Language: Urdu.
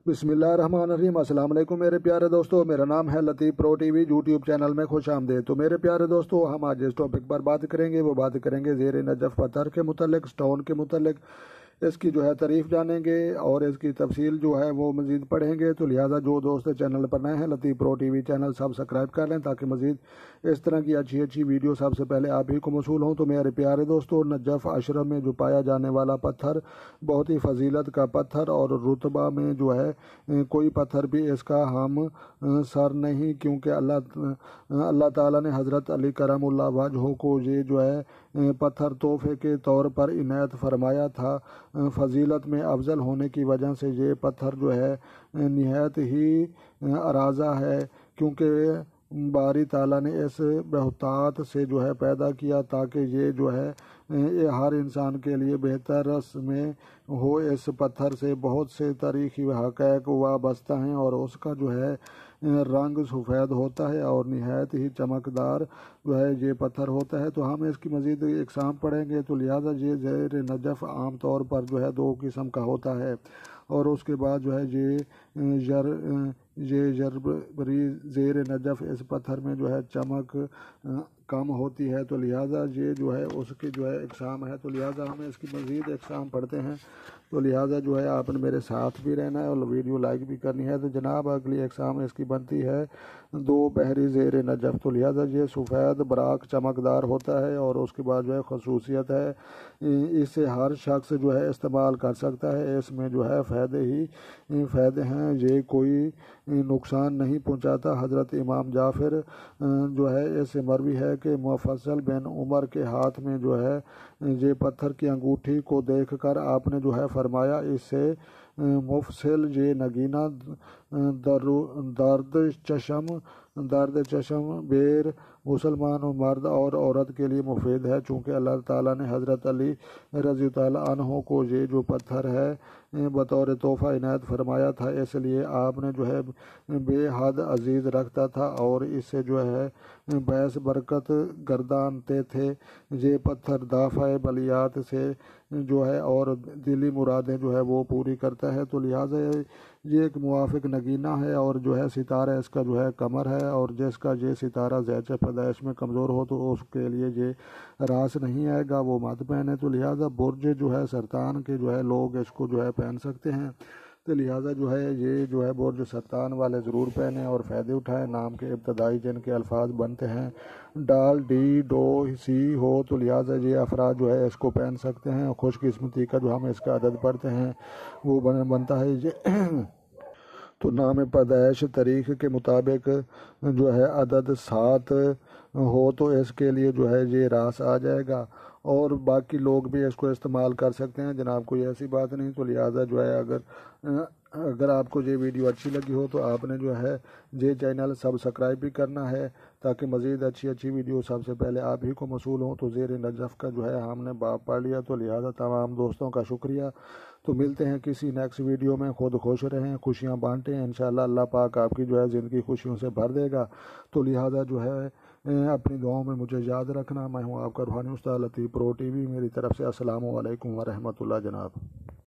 بسم اللہ الرحمن الرحیم۔ السلام علیکم میرے پیارے دوستو، میرا نام ہے لطیف پرو ٹی وی یوٹیوب چینل میں خوش آمدید۔ تو میرے پیارے دوستو، ہم آج جس ٹاپک پر بات کریں گے وہ بات کریں گے زیر نجف پتھر کے متعلق، سٹون کے متعلق۔ اس کی تعریف جانیں گے اور اس کی تفصیل وہ مزید پڑھیں گے۔ تو لہٰذا جو دوست چینل پر نئے ہیں، لطیف پرو ٹی وی چینل سبسکرائب کر لیں تاکہ مزید اس طرح کی اچھی ویڈیو سب سے پہلے آپ ہی کو موصول ہوں۔ تو میرے پیارے دوستو، نجف اشرف میں پایا جانے والا پتھر بہت ہی فضیلت کا پتھر اور رتبہ میں کوئی پتھر بھی اس کا ہم سر نہیں، کیونکہ اللہ تعالیٰ نے حضرت علی کرم اللہ وجہہ کو یہ پتھر تحفے کے طور پر عنایت فرمایا تھا۔ فضیلت میں افضل ہونے کی وجہ سے یہ پتھر نہایت ہی ارازہ ہے، کیونکہ باری تعالیٰ نے اس بہتات سے پیدا کیا تاکہ یہ ہر انسان کے لیے بہتر رسم ہو۔ اس پتھر سے بہت سے تاریخی حقائق وابستہ ہیں اور اس کا رنگ سفید ہوتا ہے اور نہایت ہی چمکدار یہ پتھر ہوتا ہے۔ تو ہم اس کی مزید اقسام پڑھیں گے۔ تو لہٰذا یہ زیر نجف عام طور پر دو قسم کا ہوتا ہے، اور اس کے بعد یہ جربری زیر نجف اس پتھر میں چمک کم ہوتی ہے۔ تو لہٰذا یہ اس کی اقسام ہے۔ تو لہٰذا ہم اس کی مزید اقسام پڑھتے ہیں۔ تو لہٰذا آپ نے میرے ساتھ بھی رہنا ہے اور ویڈیو لائک بھی کرنی ہے۔ تو جناب، اگلی اقسام اس کی بنتی ہے دو بحری زیر نجف۔ تو لہٰذا یہ سفید براق چمکدار ہوتا ہے اور اس کے بعد خصوصیت ہے اسے ہر شخص استعمال کر سکتا ہے۔ اس میں فائدے ہی فائدے ہیں، یہ کوئی نقصان نہیں پہنچاتا۔ حضرت امام جعفر اس سے مروی ہے کہ مفصل بن عمر کے ہاتھ میں یہ پتھر کی انگوٹھی کو دیکھ کر آپ نے فرمایا، اس سے مفصل یہ نگینہ درد چشم بیر مسلمان مرد اور عورت کے لیے مفید ہے۔ چونکہ اللہ تعالیٰ نے حضرت علی رضی اللہ عنہ کو یہ پتھر بطور تحفہ عنایت فرمایا تھا، اس لیے آپ نے بے حد عزیز رکھتا تھا اور اس سے باعث برکت گردانتے تھے۔ یہ پتھر دافع بلیات سے اور دلی مرادیں وہ پوری کرتا ہے۔ تو لہٰذا یہ ایک موافق نگینہ ہے اور ستارہ اس کا کمر ہے، اور جس کا یہ ستارہ ذیچ پیدائش میں کمزور ہو تو اس کے لیے یہ راس نہیں آئے گا، وہ مت پہنے۔ تو لہٰذا برج سرطان کے لوگ اس کو پہن سکتے ہیں۔ تو لہٰذا یہ برج سرطان والے ضرور پہنیں اور فائدے اٹھائیں۔ نام کے ابتدائی جن کے الفاظ بنتے ہیں ڈال ڈی ڈو سی ہو، تو لہٰذا یہ افراد اس کو پہن سکتے ہیں۔ خوش قسمتی کا ہم اس کا عدد پڑھتے ہیں وہ بنتا ہے تو نام پیدائش تاریخ کے مطابق عدد 7 ہو تو اس کے لیے یہ راس آ جائے گا، اور باقی لوگ بھی اس کو استعمال کر سکتے ہیں۔ جناب کوئی ایسی بات نہیں۔ تو لہٰذا اگر آپ کو یہ ویڈیو اچھی لگی ہو تو آپ نے یہ چینل سبسکرائب بھی کرنا ہے تاکہ مزید اچھی ویڈیو سب سے پہلے آپ ہی کو موصول ہوں۔ تو زیر نجف کا ہم نے باب پڑھ لیا۔ تو لہٰذا تمام دوستوں کا شکریہ۔ تو ملتے ہیں کسی نیکسٹ ویڈیو میں۔ خود خوش رہیں، خوشیاں بانٹیں، انشاءاللہ اللہ پاک آپ کی زندگی خوشیوں سے بھر دے گا۔ تو لہٰذا اپنی دعاؤں میں مجھے یاد رکھنا۔ میں ہوں آپ کا روحانی استاد لطیف پرو ٹی وی۔ میری طرف سے السلام علیکم ورحمۃ اللہ جناب۔